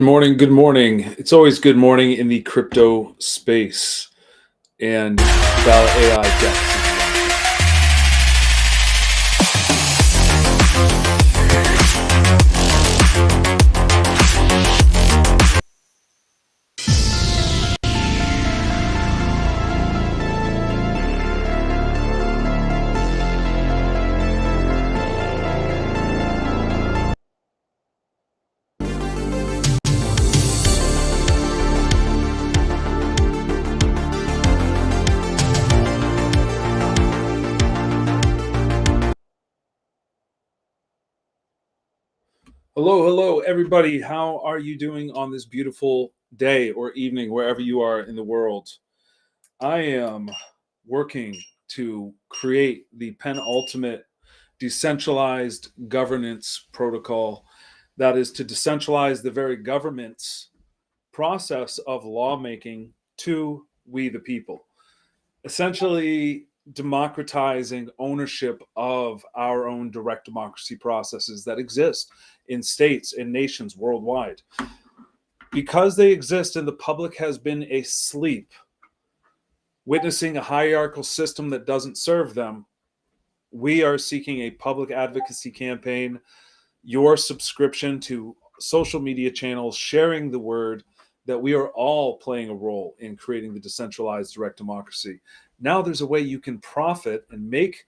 Good morning. Good morning. It's always good morning in the crypto space, and Ballot AI depths is launching. Hello, hello, everybody. How are you doing on this beautiful day or evening, wherever you are in the world? I am working to create the penultimate decentralized governance protocol that is to decentralize the very government's process of lawmaking to we the people, essentially democratizing ownership of our own direct democracy processes that exist in states and nations worldwide. Because they exist and the public has been asleep, witnessing a hierarchical system that doesn't serve them, we are seeking a public advocacy campaign, your subscription to social media channels, sharing the word that we are all playing a role in creating the decentralized direct democracy. Now there's a way you can profit and make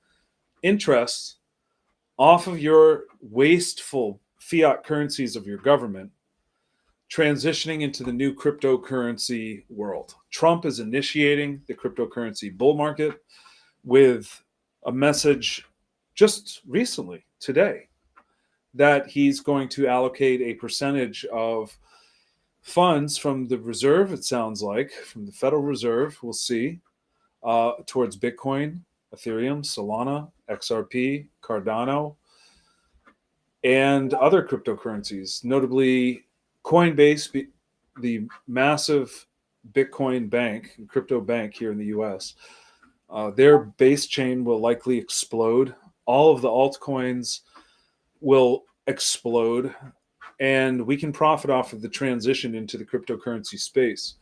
interest off of your wasteful fiat currencies of your government, transitioning into the new cryptocurrency world. Trump is initiating the cryptocurrency bull market with a message just recently, today, that he's going to allocate a percentage of funds from the reserve, it sounds like, from the Federal Reserve, we'll see, towards Bitcoin, Ethereum, Solana, XRP, Cardano, and other cryptocurrencies, notably Coinbase, the massive Bitcoin bank, crypto bank here in the US. Their base chain will likely explode. All of the altcoins will explode, and we can profit off of the transition into the cryptocurrency space.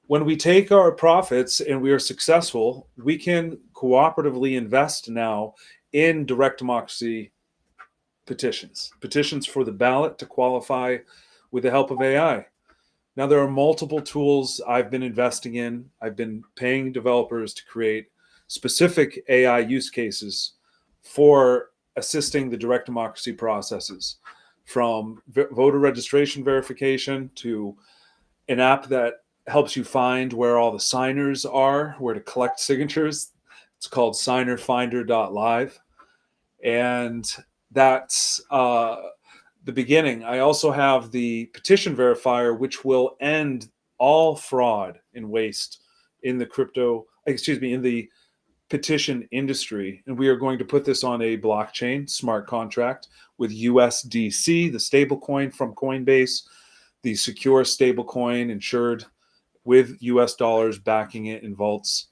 When we take our profits and we are successful, we can cooperatively invest now in direct democracy petitions for the ballot to qualify with the help of AI. Now, there are multiple tools I've been investing in. I've been paying developers to create specific AI use cases for assisting the direct democracy processes, from voter registration verification to an app that helps you find where all the signers are, where to collect signatures. It's called signerfinder.live. And that's the beginning. I also have the petition verifier, which will end all fraud and waste in the in the petition industry. And we are going to put this on a blockchain smart contract with USDC, the stablecoin from Coinbase, the secure stablecoin insured with US dollars backing it in vaults,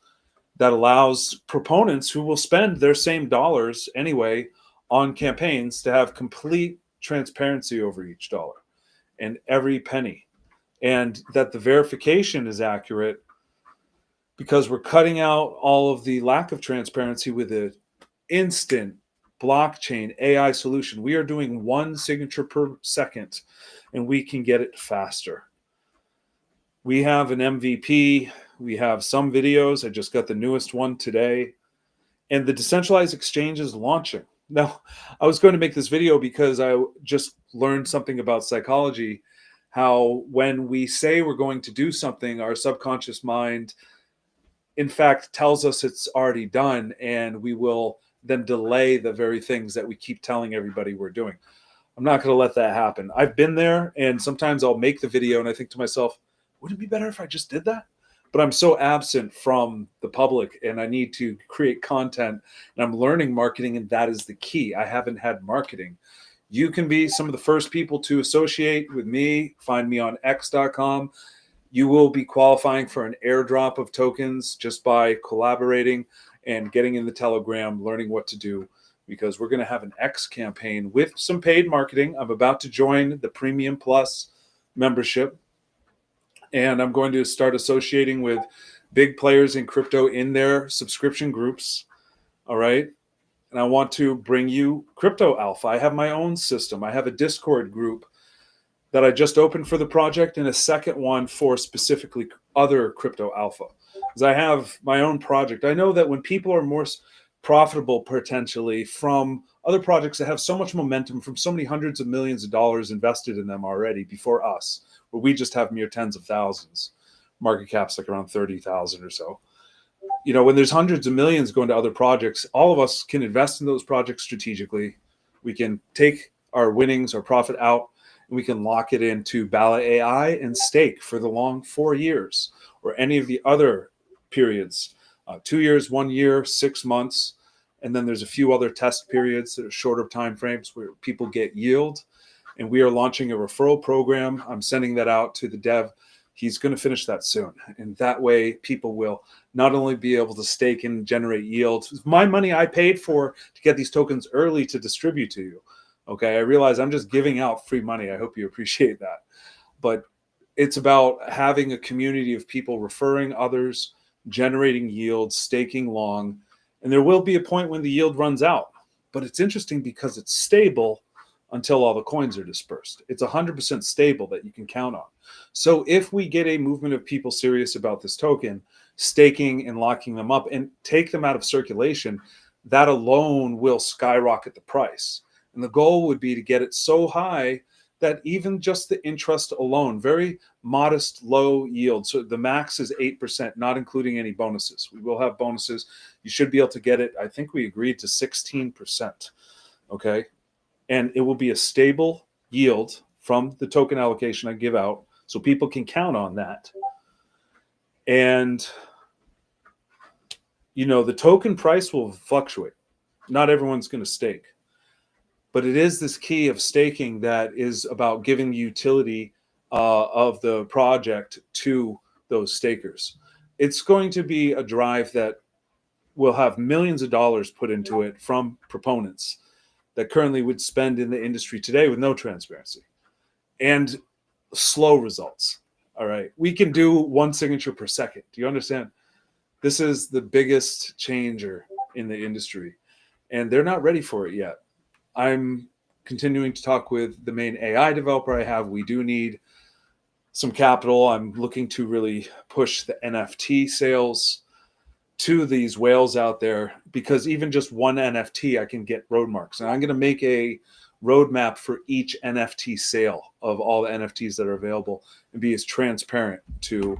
that allows proponents who will spend their same dollars anyway on campaigns to have complete transparency over each dollar and every penny, and that the verification is accurate, because we're cutting out all of the lack of transparency with an instant blockchain AI solution. We are doing one signature per second, and we can get it faster. We have an MVP. We have some videos. I just got the newest one today. And the decentralized exchange is launching. Now, I was going to make this video because I just learned something about psychology, how when we say we're going to do something, our subconscious mind, in fact, tells us it's already done, and we will then delay the very things that we keep telling everybody we're doing. I'm not going to let that happen. I've been there, and sometimes I'll make the video and I think to myself, wouldn't it be better if I just did that? But I'm so absent from the public, and I need to create content, and I'm learning marketing, and that is the key. I haven't had marketing. You can be some of the first people to associate with me. Find me on x.com. You will be qualifying for an airdrop of tokens just by collaborating and getting in the Telegram, learning what to do, because we're going to have an X campaign with some paid marketing. I'm about to join the Premium Plus membership, and I'm going to start associating with big players in crypto in their subscription groups. All right. And I want to bring you Crypto Alpha. I have my own system. I have a Discord group that I just opened for the project, and a second one for specifically other Crypto Alpha. Because I have my own project. I know that when people are more profitable potentially from other projects that have so much momentum, from so many hundreds of millions of dollars invested in them already before us, where we just have mere tens of thousands, market caps like around 30,000 or so. You know, when there's hundreds of millions going to other projects, all of us can invest in those projects strategically. We can take our winnings, our profit out, and we can lock it into Ballot AI and stake for the long 4 years or any of the other periods, 2 years, 1 year, 6 months. And then there's a few other test periods that are shorter time frames where people get yield. And we are launching a referral program. I'm sending that out to the dev. He's going to finish that soon. And that way people will not only be able to stake and generate yield. My money I paid for to get these tokens early to distribute to you. Okay, I realize I'm just giving out free money. I hope you appreciate that. But it's about having a community of people referring others, generating yield, staking long. And there will be a point when the yield runs out. But it's interesting because it's stable until all the coins are dispersed. It's 100% stable that you can count on. So if we get a movement of people serious about this token, staking and locking them up and take them out of circulation, that alone will skyrocket the price. And the goal would be to get it so high that even just the interest alone, very modest, low yield. So the max is 8%, not including any bonuses. We will have bonuses. You should be able to get it. I think we agreed to 16%. Okay. And it will be a stable yield from the token allocation I give out. So people can count on that. And, you know, the token price will fluctuate. Not everyone's going to stake. But it is this key of staking that is about giving the utility of the project to those stakers. It's going to be a drive that will have millions of dollars put into it from proponents that currently would spend in the industry today with no transparency and slow results. All right. We can do 1 signature per second. Do you understand? This is the biggest changer in the industry, and they're not ready for it yet. I'm continuing to talk with the main AI developer I have. We do need some capital. I'm looking to really push the NFT sales to these whales out there, because even just one NFT, I can get road marks. And I'm going to make a roadmap for each NFT sale of all the NFTs that are available and be as transparent to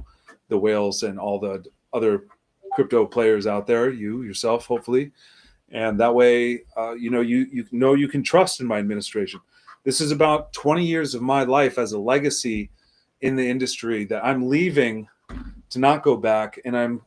the whales and all the other crypto players out there, you yourself, hopefully. And that way, you know you can trust in my administration. This is about 20 years of my life as a legacy in the industry that I'm leaving to not go back. And I'm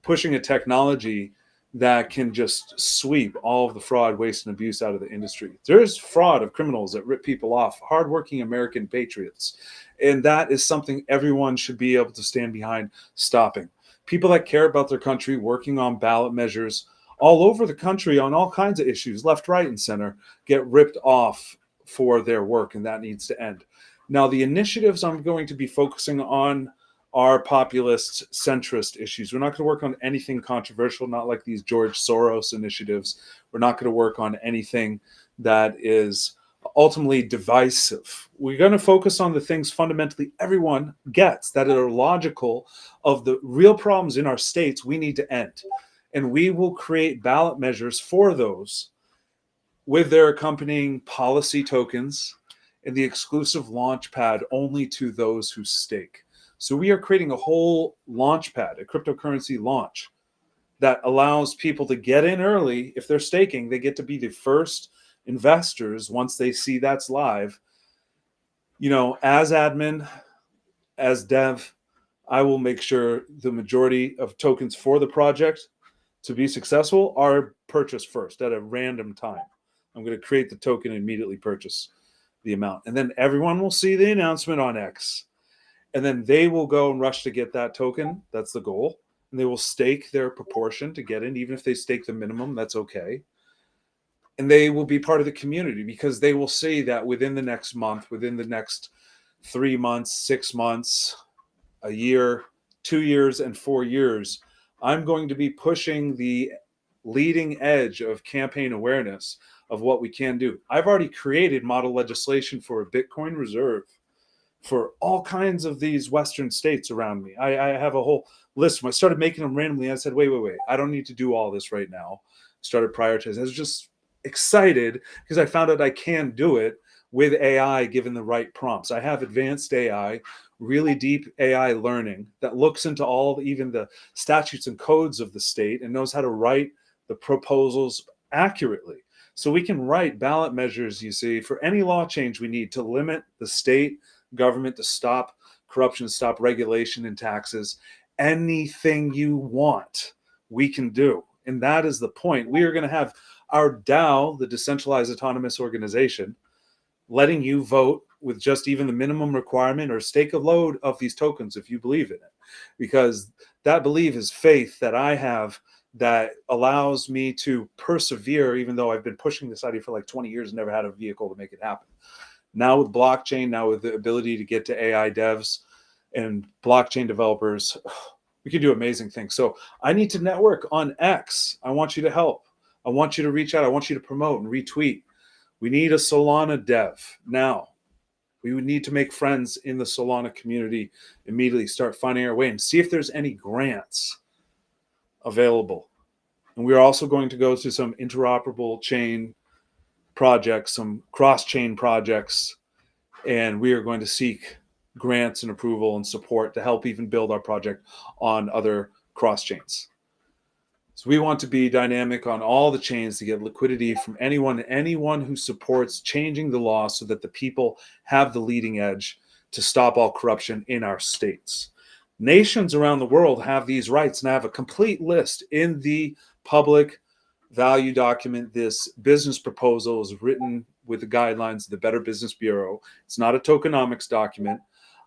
pushing a technology that can just sweep all of the fraud, waste, and abuse out of the industry. There's fraud of criminals that rip people off, hardworking American patriots. And that is something everyone should be able to stand behind stopping. People that care about their country, working on ballot measures all over the country on all kinds of issues, left, right, and center, get ripped off for their work, and that needs to end. Now, the initiatives I'm going to be focusing on are populist, centrist issues. We're not going to work on anything controversial, not like these George Soros initiatives. We're not going to work on anything that is ultimately divisive. We're going to focus on the things fundamentally everyone gets that are logical of the real problems in our states we need to end. And we will create ballot measures for those with their accompanying policy tokens and the exclusive launch pad only to those who stake. So we are creating a whole launch pad, a cryptocurrency launch that allows people to get in early. If they're staking, they get to be the first investors once they see that's live. You know, as admin, as dev, I will make sure the majority of tokens for the project to be successful are purchased first at a random time. I'm going to create the token and immediately purchase the amount. And then everyone will see the announcement on X. And then they will go and rush to get that token. That's the goal. And they will stake their proportion to get in. Even if they stake the minimum, that's okay. And they will be part of the community because they will see that within the next month, within the next 3 months, 6 months, a year, 2 years, and 4 years, I'm going to be pushing the leading edge of campaign awareness of what we can do. I've already created model legislation for a Bitcoin reserve for all kinds of these Western states around me. I have a whole list. When I started making them randomly, I said, wait, I don't need to do all this right now. Started prioritizing. I was just excited because I found out I can do it with AI given the right prompts. I have advanced AI, really deep AI learning that looks into all, even the statutes and codes of the state, and knows how to write the proposals accurately. So we can write ballot measures, you see, for any law change we need to limit the state government, to stop corruption, stop regulation and taxes. Anything you want, we can do. And that is the point. We are going to have our DAO, the decentralized autonomous organization, letting you vote with just even the minimum requirement or stake a load of these tokens if you believe in it. Because that belief is faith that I have that allows me to persevere, even though I've been pushing this idea for like 20 years and never had a vehicle to make it happen. Now with blockchain, now with the ability to get to AI devs and blockchain developers, we can do amazing things. So I need to network on X. I want you to help. I want you to reach out. I want you to promote and retweet. We need a Solana dev now. We would need to make friends in the Solana community immediately, start finding our way and see if there's any grants available. And we're also going to go to some interoperable chain projects, some cross-chain projects, and we are going to seek grants and approval and support to help even build our project on other cross-chains. So we want to be dynamic on all the chains to get liquidity from anyone who supports changing the law so that the people have the leading edge to stop all corruption in our states. Nations around the world have these rights and have a complete list in the public value document. This business proposal is written with the guidelines of the Better Business Bureau. It's not a tokenomics document.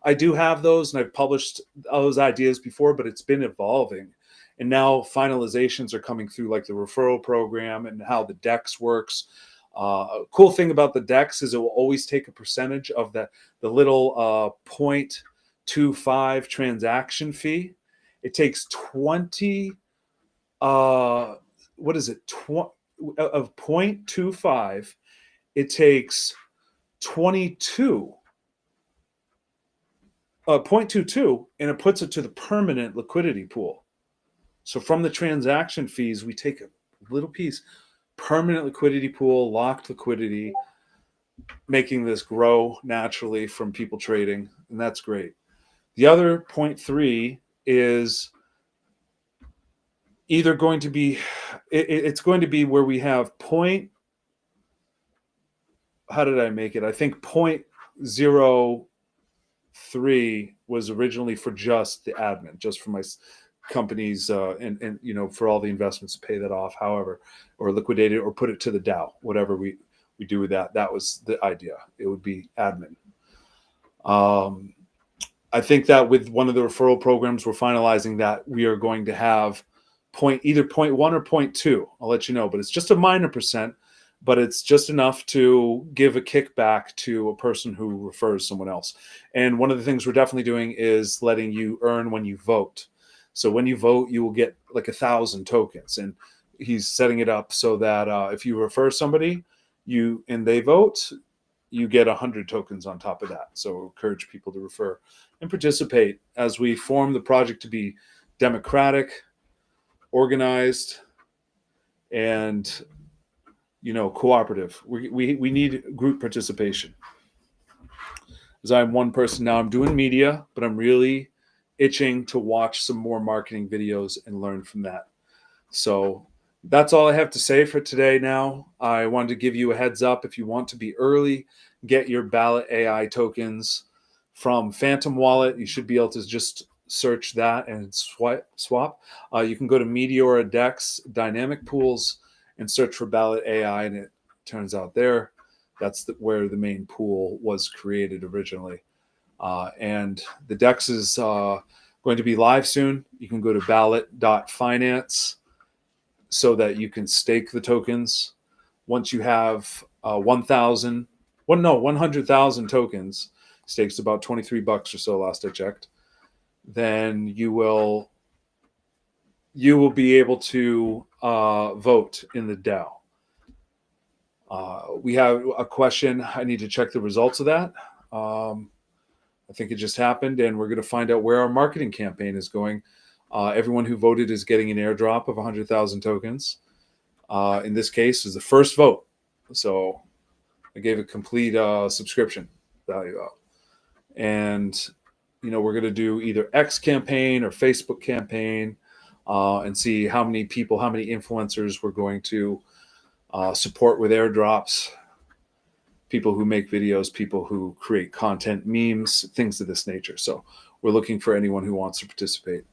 I do have those, and I've published those ideas before, but it's been evolving. And now finalizations are coming through, like the referral program and how the DEX works. A cool thing about the DEX is it will always take a percentage of the little 0.25 transaction fee. It takes 20, what is it, of 0.25, it takes 22, 0.22, and it puts it to the permanent liquidity pool. So from the transaction fees, we take a little piece, permanent liquidity pool, locked liquidity, making this grow naturally from people trading, and that's great. The other 0.3 is either going to be, it's going to be where we have how did I make it? I think 0.03 was originally for just the admin, just for my companies, and for all the investments to pay that off, however, or liquidate it or put it to the DAO, whatever we do with that. That was the idea. It would be admin. I think that with one of the referral programs we're finalizing, that we are going to have either 0.1 or 0.2. I'll let you know, but it's just a minor percent, but it's just enough to give a kickback to a person who refers someone else. And one of the things we're definitely doing is letting you earn when you vote. So when you vote, you will get like 1,000 tokens, and he's setting it up so that if you refer somebody and they vote, you get 100 tokens on top of that. So encourage people to refer and participate as we form the project to be democratic, organized, and cooperative. We need group participation. As I'm one person now, I'm doing media, but I'm really itching to watch some more marketing videos and learn from that. So that's all I have to say for today. Now, I wanted to give you a heads up. If you want to be early, get your Ballot AI tokens from Phantom Wallet. You should be able to just search that and swap. You can go to Meteora Dex Dynamic Pools and search for Ballot AI, and it turns out that's where the main pool was created originally. And the DEX is going to be live soon. You can go to ballot.finance so that you can stake the tokens. Once you have 100,000 tokens Stake's about $23 or so last I checked. Then you will be able to vote in the DAO. We have a question. I need to check the results of that. I think it just happened, and we're going to find out where our marketing campaign is going. Everyone who voted is getting an airdrop of 100,000 tokens. In this case, is the first vote. So I gave a complete subscription value out. And, we're going to do either X campaign or Facebook campaign and see how many people, how many influencers we're going to support with airdrops. People who make videos, people who create content, memes, things of this nature. So we're looking for anyone who wants to participate.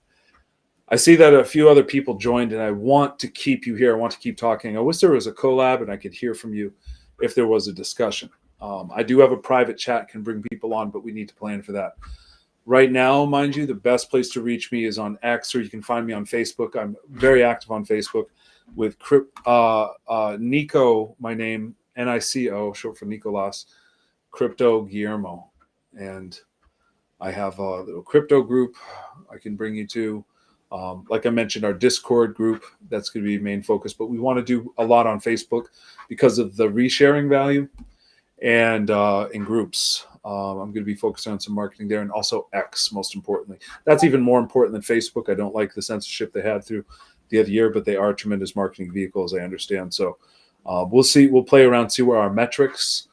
I see that a few other people joined, and I want to keep you here. I want to keep talking. I wish there was a collab and I could hear from you if there was a discussion. I do have a private chat, can bring people on, but we need to plan for that. Right now, mind you, the best place to reach me is on X, or you can find me on Facebook. I'm very active on Facebook with Nico, my name, Nico, short for Nicolas, Crypto Guillermo. And I have a little crypto group I can bring you to. Like I mentioned, our Discord group, that's going to be main focus, but we want to do a lot on Facebook because of the resharing value and in groups. I'm going to be focusing on some marketing there, and also X, most importantly. That's even more important than Facebook. I don't like the censorship they had through the other year, but they are tremendous marketing vehicles, I understand. So we'll see. We'll play around, see where our metrics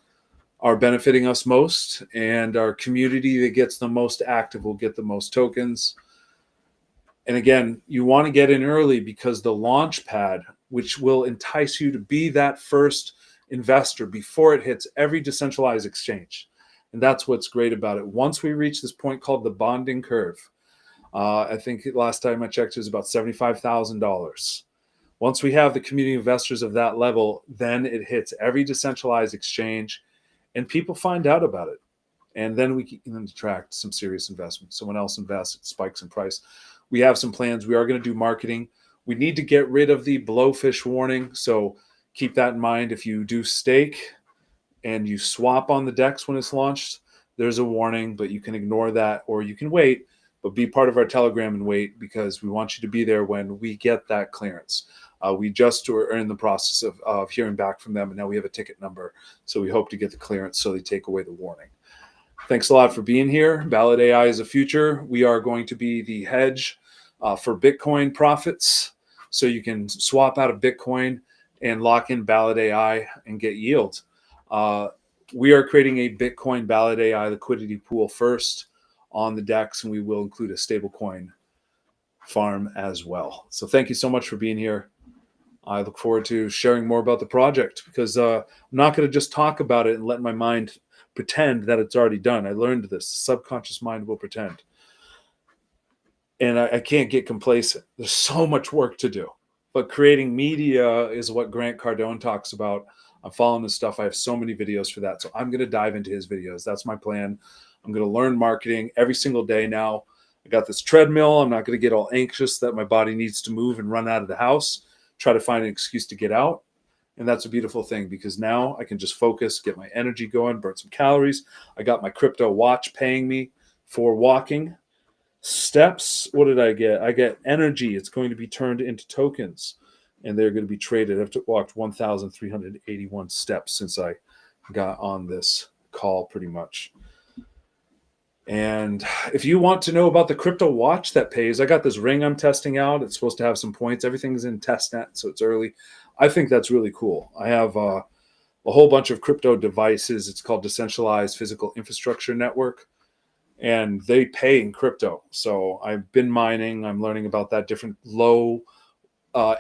are benefiting us most, and our community that gets the most active will get the most tokens. And again, you want to get in early because the launch pad, which will entice you to be that first investor before it hits every decentralized exchange. And that's what's great about it. Once we reach this point called the bonding curve, I think last time I checked it was about $75,000. Once we have the community investors of that level, then it hits every decentralized exchange and people find out about it. And then we can attract some serious investment. Someone else invests, it spikes in price. We have some plans. We are going to do marketing. We need to get rid of the blowfish warning. So keep that in mind. If you do stake and you swap on the DEX when it's launched, there's a warning, but you can ignore that or you can wait, but be part of our Telegram and wait because we want you to be there when we get that clearance. We just are in the process of hearing back from them, and now we have a ticket number. So we hope to get the clearance so they take away the warning. Thanks a lot for being here. Ballot AI is the future. We are going to be the hedge for Bitcoin profits. So you can swap out of Bitcoin and lock in Ballot AI and get yield. We are creating a Bitcoin Ballot AI liquidity pool first on the DEX, and we will include a stablecoin farm as well. So thank you so much for being here. I look forward to sharing more about the project because I'm not going to just talk about it and let my mind pretend that it's already done. I learned this. The subconscious mind will pretend. And I can't get complacent. There's so much work to do. But creating media is what Grant Cardone talks about. I'm following this stuff. I have so many videos for that. So I'm going to dive into his videos. That's my plan. I'm going to learn marketing every single day now. I got this treadmill. I'm not going to get all anxious that my body needs to move and run out of the house, try to find an excuse to get out. And that's a beautiful thing because now I can just focus, get my energy going, burn some calories. I got my crypto watch paying me for walking. Steps, what did I get? I get energy. It's going to be turned into tokens, and they're going to be traded. I've walked 1,381 steps since I got on this call pretty much. And if you want to know about the crypto watch that pays, I got this ring I'm testing out. It's supposed to have some points. Everything's in testnet, so it's early. I think that's really cool. I have a whole bunch of crypto devices. It's called Decentralized Physical Infrastructure Network, and they pay in crypto. So I've been mining. I'm learning about that, different low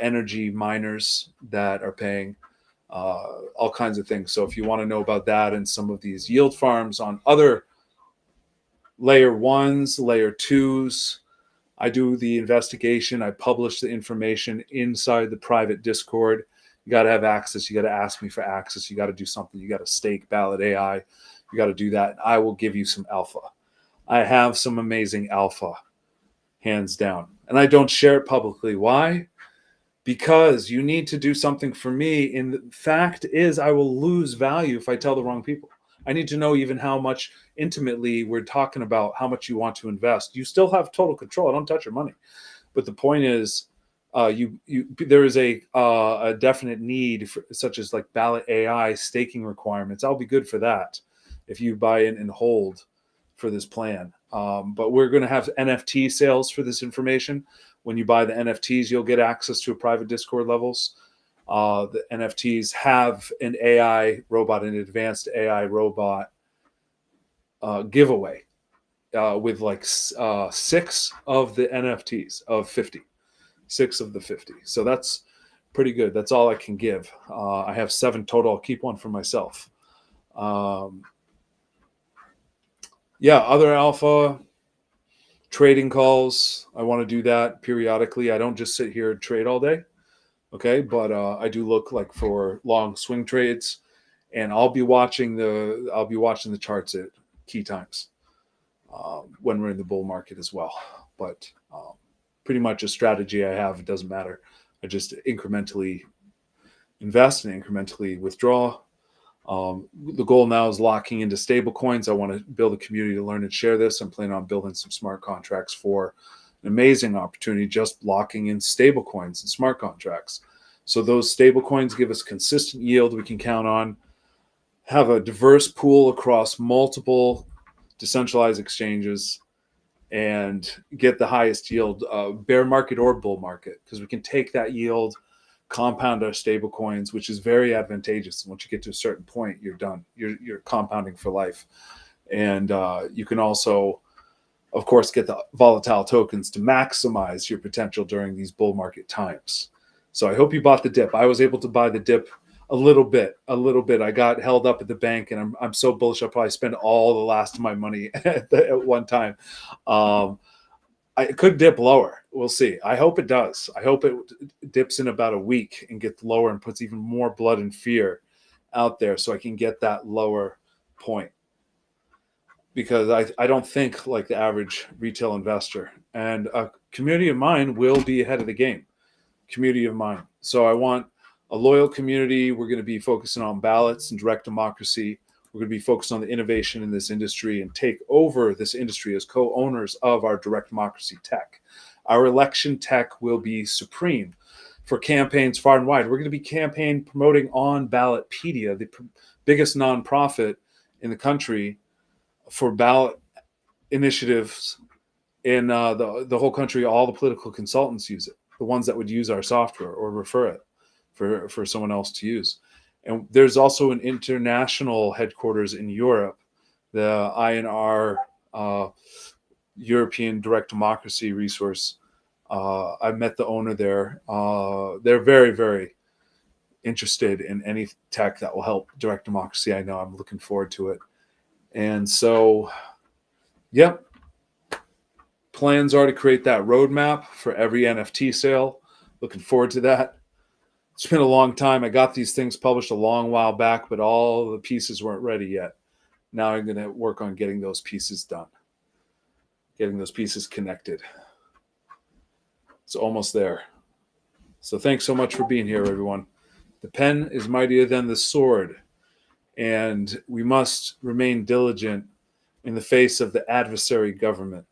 energy miners that are paying all kinds of things. So if you want to know about that and some of these yield farms on other layer ones, layer twos, I do the investigation. I publish the information inside the private Discord. You got to have access. You got to ask me for access. You got to do something. You got to stake Ballot AI. You got to do that. I will give you some alpha. I have some amazing alpha, hands down. And I don't share it publicly. Why? Because you need to do something for me. And the fact is, I will lose value if I tell the wrong people. I need to know even how much intimately we're talking about how much you want to invest. You still have total control. I don't touch your money. But the point is, there is a definite need for, such as like Ballot AI staking requirements. I'll be good for that if you buy in and hold for this plan. But we're going to have NFT sales for this information. When you buy the NFTs, you'll get access to a private Discord levels. The NFTs have an AI robot, an advanced AI robot giveaway with like 6 of the NFTs of 50. 6 of the 50. So that's pretty good. That's all I can give. I have 7 total. I'll keep one for myself. Yeah, other alpha trading calls. I want to do that periodically. I don't just sit here and trade all day. Okay, but I do look like for long swing trades, and I'll be watching the charts at key times when we're in the bull market as well. But pretty much a strategy I have. It doesn't matter. I just incrementally invest and incrementally withdraw. The goal now is locking into stable coins. I want to build a community to learn and share this. I'm planning on building some smart contracts for an amazing opportunity, just locking in stable coins and smart contracts. So those stable coins give us consistent yield we can count on, have a diverse pool across multiple decentralized exchanges, and get the highest yield, bear market or bull market, because we can take that yield, compound our stable coins, which is very advantageous. Once you get to a certain point, you're done. You're compounding for life. And you can also, of course, get the volatile tokens to maximize your potential during these bull market times. So I hope you bought the dip. I was able to buy the dip a little bit. I got held up at the bank, and I'm so bullish I'll probably spend all the last of my money at one time. It could dip lower. We'll see. I hope it does. I hope it dips in about a week and gets lower and puts even more blood and fear out there so I can get that lower point. Because I don't think like the average retail investor. And a community of mine will be ahead of the game. Community of mine. So I want a loyal community. We're going to be focusing on ballots and direct democracy. We're going to be focused on the innovation in this industry and take over this industry as co-owners of our direct democracy tech. Our election tech will be supreme for campaigns far and wide. We're going to be campaign promoting on Ballotpedia, the biggest nonprofit in the country for ballot initiatives in the whole country. All the political consultants use it, the ones that would use our software or refer it for someone else to use. And there's also an international headquarters in Europe, the INR, European Direct Democracy Resource. I met the owner there. They're very, very interested in any tech that will help direct democracy. I know. I'm looking forward to it. And so, yep. Plans are to create that roadmap for every NFT sale. Looking forward to that. It's been a long time. I got these things published a long while back, but all the pieces weren't ready yet. Now I'm going to work on getting those pieces done, getting those pieces connected. It's almost there. So thanks so much for being here, everyone. The pen is mightier than the sword, and we must remain diligent in the face of the adversary government.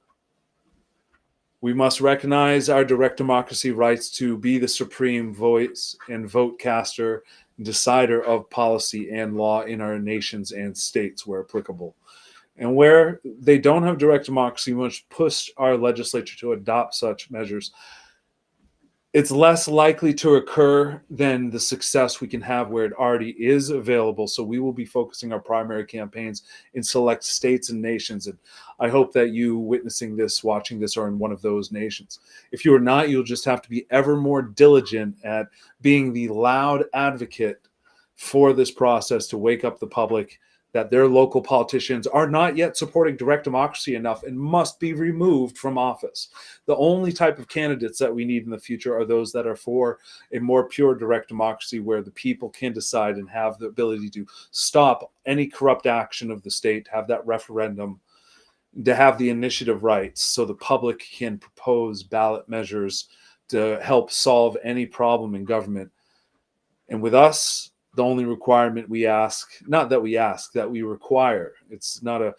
We must recognize our direct democracy rights to be the supreme voice and vote caster and decider of policy and law in our nations and states where applicable. And where they don't have direct democracy, we must push our legislature to adopt such measures. It's less likely to occur than the success we can have where it already is available. So we will be focusing our primary campaigns in select states and nations. And I hope that you witnessing this, watching this, are in one of those nations. If you are not, you'll just have to be ever more diligent at being the loud advocate for this process to wake up the public that their local politicians are not yet supporting direct democracy enough and must be removed from office. The only type of candidates that we need in the future are those that are for a more pure direct democracy where the people can decide and have the ability to stop any corrupt action of the state, have that referendum, to have the initiative rights so the public can propose ballot measures to help solve any problem in government. And with us, The only requirement we ask, not that we ask, that we require. It's not a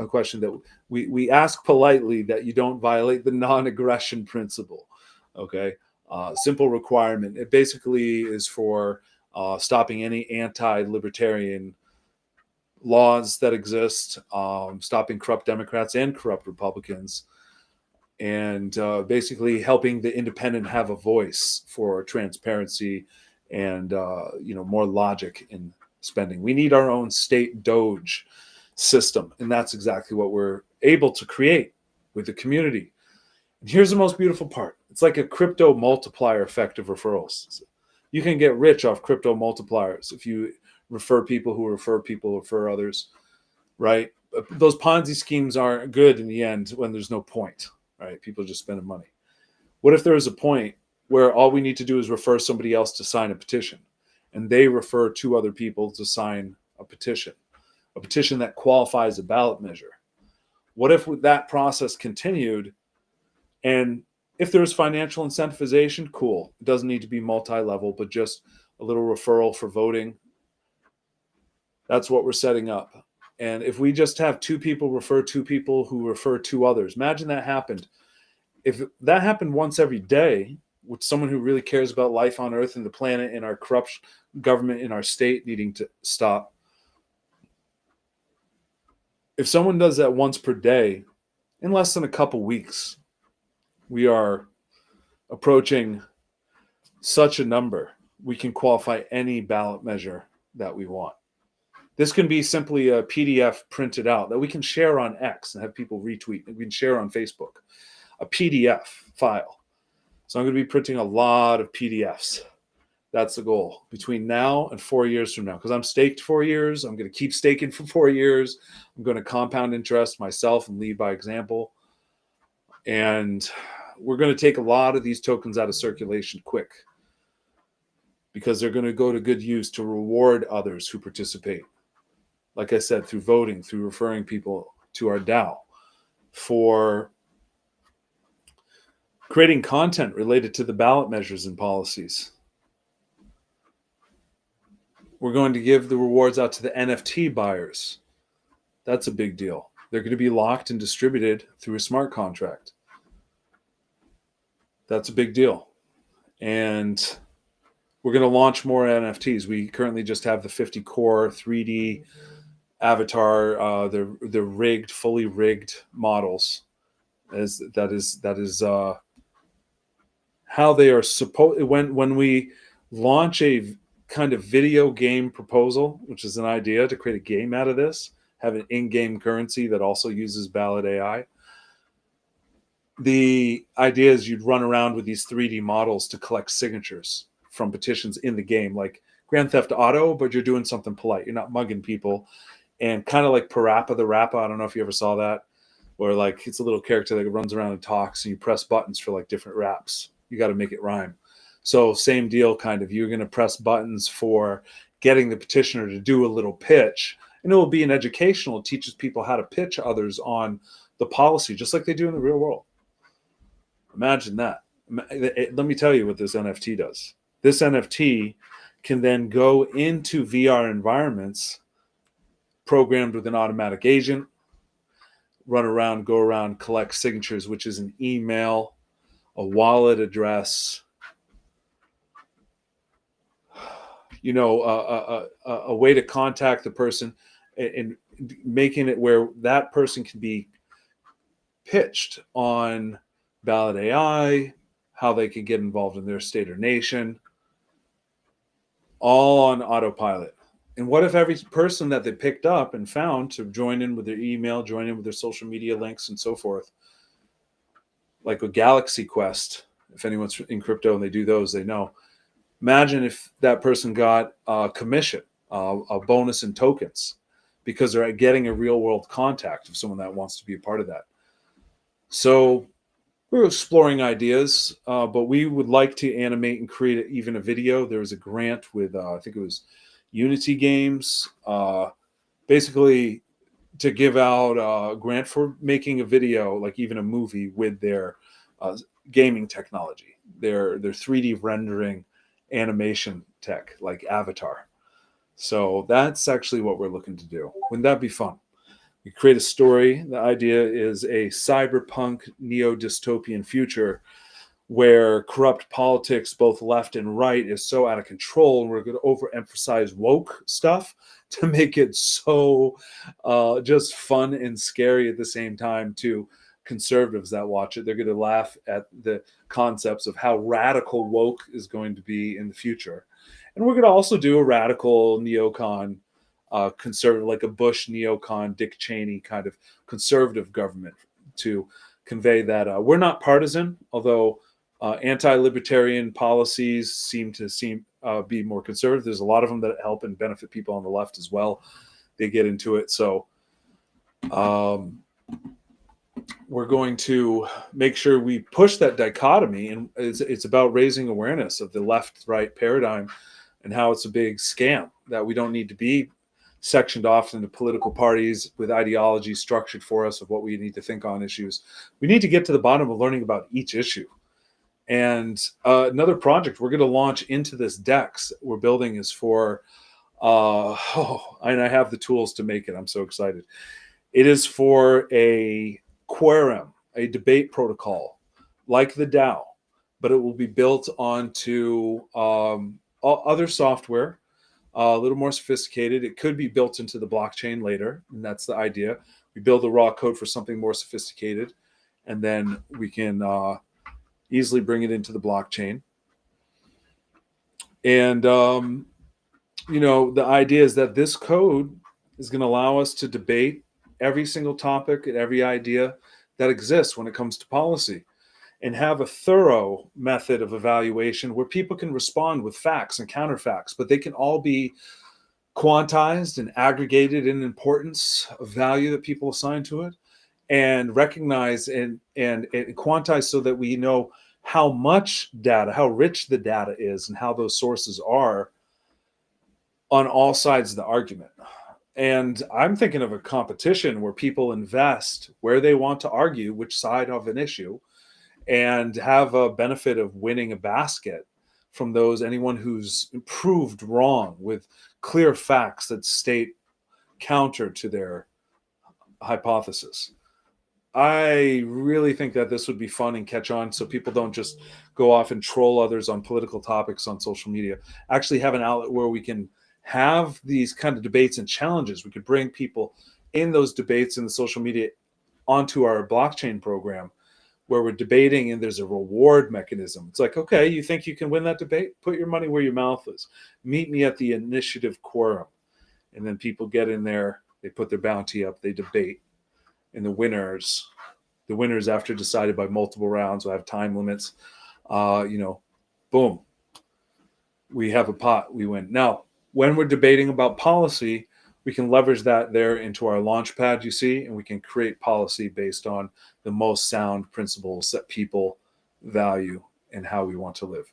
question that we ask politely that you don't violate the non-aggression principle. Okay. Simple requirement. It basically is for stopping any anti-libertarian laws that exist, stopping corrupt Democrats and corrupt Republicans, and basically helping the independent have a voice for transparency and more logic in spending. We need our own state Doge system, and that's exactly what we're able to create with the community. And here's the most beautiful part: it's like a crypto multiplier effect of referrals. You can get rich off crypto multipliers if you refer people who refer people, refer others, right? Those Ponzi schemes aren't good in the end when there's no point, right? People are just spending money. What if there is a point where all we need to do is refer somebody else to sign a petition, and they refer two other people to sign a petition that qualifies a ballot measure? What if that process continued, and if there's financial incentivization, cool. It doesn't need to be multi-level, but just a little referral for voting. That's what we're setting up. And if we just have two people refer two people who refer two others, imagine that happened. If that happened once every day with someone who really cares about life on Earth and the planet and our corrupt government in our state needing to stop. If someone does that once per day, in less than a couple weeks, we are approaching such a number. We can qualify any ballot measure that we want. This can be simply a PDF printed out that we can share on X and have people retweet. We can share on Facebook, a PDF file. So I'm going to be printing a lot of PDFs. That's the goal between now and 4 years from now, because I'm staked 4 years. I'm going to keep staking for 4 years. I'm going to compound interest myself and lead by example. And we're going to take a lot of these tokens out of circulation quick, because they're going to go to good use to reward others who participate. Like I said, through voting, through referring people to our DAO, for creating content related to the ballot measures and policies. We're going to give the rewards out to the NFT buyers. That's a big deal. They're going to be locked and distributed through a smart contract. That's a big deal. And we're going to launch more NFTs. We currently just have the 50 core 3D avatar, the rigged, fully rigged models. That is how they are supposed. When we launch a kind of video game proposal, which is an idea to create a game out of this, have an in-game currency that also uses Ballot AI. The idea is you'd run around with these 3D models to collect signatures from petitions in the game, like Grand Theft Auto, but you're doing something polite. You're not mugging people. And kind of like Parappa the Rapper, I don't know if you ever saw that, where like it's a little character that runs around and talks, and you press buttons for like different raps. You got to make it rhyme. So same deal, kind of. You're going to press buttons for getting the petitioner to do a little pitch, and it will be an educational. It teaches people how to pitch others on the policy, just like they do in the real world. Imagine that. Let me tell you what this NFT does. This NFT can then go into VR environments programmed with an automatic agent, run around, go around, collect signatures, which is an email, a wallet address, a way to contact the person, and making it where that person can be pitched on Ballot AI, how they can get involved in their state or nation, all on autopilot. And what if every person that they picked up and found to join in with their email, join in with their social media links and so forth, like a Galaxy Quest, if anyone's in crypto and they do those, they know. Imagine if that person got a commission, a bonus in tokens, because they're getting a real world contact of someone that wants to be a part of that. So we're exploring ideas, but we would like to animate and create even a video. There was a grant with, I think it was Unity Games, basically to give out a grant for making a video, like even a movie with their gaming technology, their 3D rendering animation tech, like Avatar. So that's actually what we're looking to do. Wouldn't that be fun? We create a story. The idea is a cyberpunk neo-dystopian future where corrupt politics, both left and right, is so out of control. And we're going to overemphasize woke stuff to make it so just fun and scary at the same time to conservatives that watch it. They're going to laugh at the concepts of how radical woke is going to be in the future. And we're going to also do a radical neocon conservative, like a Bush neocon, Dick Cheney kind of conservative government, to convey that we're not partisan, although anti-libertarian policies seem to be more conservative. There's a lot of them that help and benefit people on the left as well. They get into it. So we're going to make sure we push that dichotomy. And it's about raising awareness of the left-right paradigm and how it's a big scam, that we don't need to be sectioned off into political parties with ideology structured for us of what we need to think on issues. We need to get to the bottom of learning about each issue. And another project we're going to launch into this DEX we're building is for, and I have the tools to make it. I'm so excited. It is for a quorum, a debate protocol like the DAO, but it will be built onto other software, a little more sophisticated. It could be built into the blockchain later, and that's the idea. We build the raw code for something more sophisticated, and then we can easily bring it into the blockchain. And, the idea is that this code is going to allow us to debate every single topic and every idea that exists when it comes to policy, and have a thorough method of evaluation where people can respond with facts and counterfacts, but they can all be quantized and aggregated in importance of value that people assign to it, and recognize and quantize so that we know how much data, how rich the data is, and how those sources are on all sides of the argument. And I'm thinking of a competition where people invest where they want to argue which side of an issue, and have a benefit of winning a basket from anyone who's proved wrong with clear facts that state counter to their hypothesis. I really think that this would be fun and catch on, so people don't just go off and troll others on political topics on social media. Actually have an outlet where we can have these kind of debates and challenges. We could bring people in those debates in the social media onto our blockchain program, where we're debating and there's a reward mechanism. It's like, okay, you think you can win that debate? Put your money where your mouth is. Meet me at the initiative quorum. And then people get in there, they put their bounty up, they debate. And the winners after decided by multiple rounds will have time limits. Boom. We have a pot, we win. Now, when we're debating about policy, we can leverage that there into our launch pad, you see, and we can create policy based on the most sound principles that people value and how we want to live.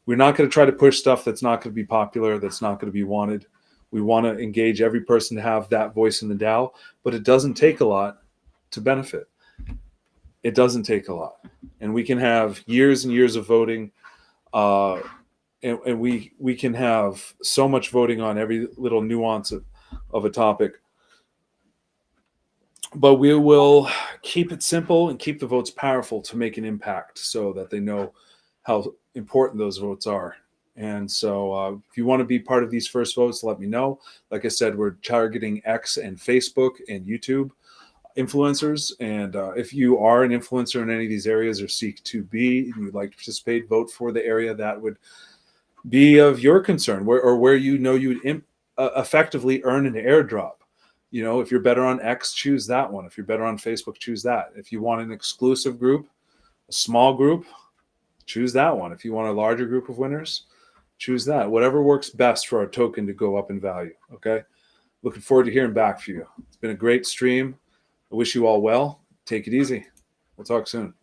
We're not going to try to push stuff that's not going to be popular, that's not going to be wanted. We want to engage every person to have that voice in the DAO, but it doesn't take a lot to benefit. It doesn't take a lot. And we can have years and years of voting, and we can have so much voting on every little nuance of a topic. But we will keep it simple and keep the votes powerful to make an impact, so that they know how important those votes are. And so if you want to be part of these first votes, let me know. Like I said, we're targeting X and Facebook and YouTube influencers. And if you are an influencer in any of these areas or seek to be, and you'd like to participate, vote for the area that would be of your concern, where you would effectively earn an airdrop. If you're better on X, choose that one. If you're better on Facebook, choose that. If you want an exclusive group, a small group, choose that one. If you want a larger group of winners, choose that. Whatever works best for our token to go up in value. Okay. Looking forward to hearing back from you. It's been a great stream. I wish you all well. Take it easy. We'll talk soon.